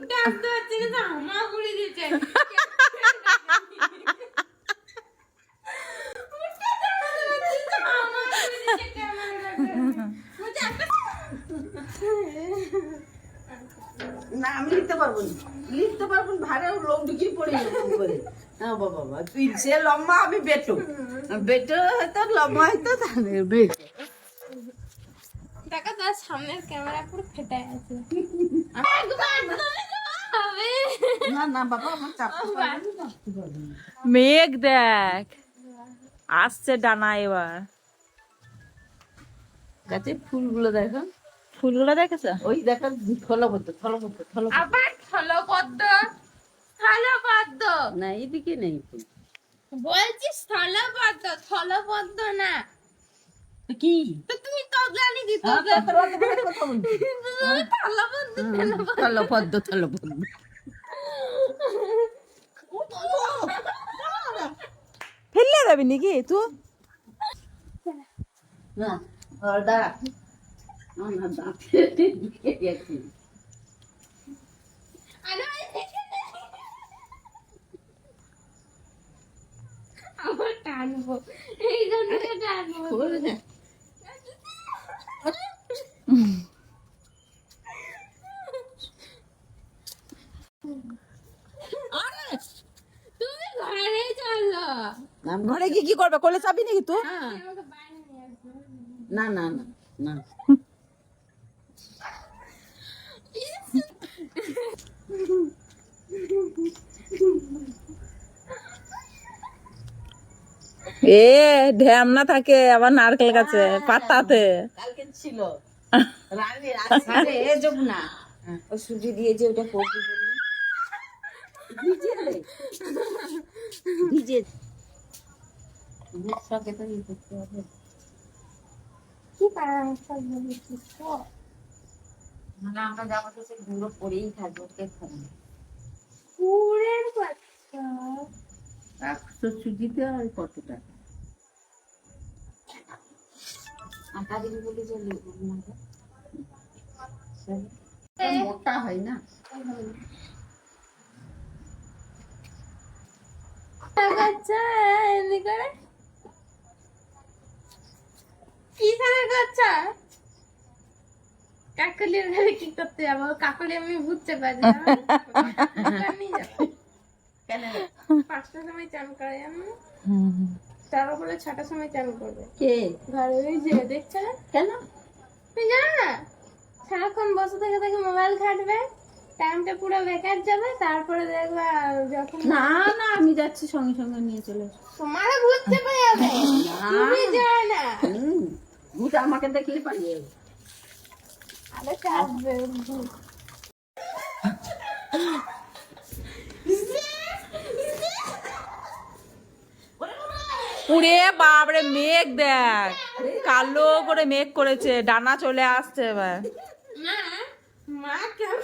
উঠতে আসতে পারছি না, হামা করে দিচ্ছে। না আমি লিখতে পারবো না, লিখতে পারবো না, ভাড়া লোক ঢুকি পড়ে যাবো করে। হ্যাঁ বাবা, তুই সে লম্বা, আমি বেটো, বেটো হয়তো লম্বা হয়তো তাহলে বেটো। দেখা তার সামনের ক্যামেরা পুরো ফেটে গেছে। না না বাবা, আমার চাপতে পারবো না, চাপতে পারবো না। মেঘ দেখ আসছে ডানা এবার। গাছে ফুলগুলো দেখো, ফুলগুলো দেখেছ? ওই দেখো থলবদ্ধ থলবদ্ধ থলবদ্ধ। আবার স্থলপদ্ম, স্থলপদ্ম না এইদিকে নেই ফুল। বলছি, স্থলপদ্ম, স্থলপদ্ম না। তো কি তো তুমি তো জানি দিত কথা বলছি, স্থলপদ্ম, থলপদ্ম থলপদ্ম। ফেললে যাবি নাকি তুই? না দাঁড়া, আমার দাঁতে ঢুকে গেছে। আমার টানবো, এই জন্য টানবো। ফুল না। তুমি ঘরে চলো। ঘরে গিয়ে কি করবে? কোলে চাবি নাকি তুই? হ্যাঁ। আমাকে বাইরে নিয়ে আসবে। না না না না, এ ঢ্যামনা থাকে আবার নারকেল গাছে পাতাতে। কালকে ছিল রানী আরে এ যাব না, ও সুজি দিয়ে যে ওটা করবি বললি, ভিজে রে, ভিজে সঙ্গে তো ইয়ে করতে হবে। কি পরামর্শ দিচ্ছিস তো? মানে আমরা যাবো তো সে গুঁড়ো পরেই থাকবো, কে খাবো না। কুড়ের বাচ্চা। 100 সুজিতে আর কত টাকা আটা দিবি বলে যে মোটা হয় না। বাচ্চা এমনি করে কি ধরে বাচ্চা? কাকলির ঘরে কি করতে যাবো? কাকলি আমি বুঝতে পারি না। নিয়ে যাবো। কেন 5টার সময় চান করে আমি, তার উপরে 6টার সময় চান করবে। কে ঘরে ওই যে দেখছে না, কেন তুই জানো না? সারাক্ষণ বসে থেকে থেকে মোবাইল ঘাটবে, টাইমটা পুরো বেকার যাবে, তারপরে দেখবে যখন না না আমি যাচ্ছি সঙ্গে সঙ্গে নিয়ে চলে আসো। তোমারও বুঝতে পেরে যাবে, তুমি জানো না। ভূত আমাকে দেখলে পালিয়ে যাবে। আরে চাপবে ভূত। পুরে বাপরে মেঘ দেখ, কালো করে মেঘ করেছে, ডানা চলে আসছে এবার। মা, মা কেমন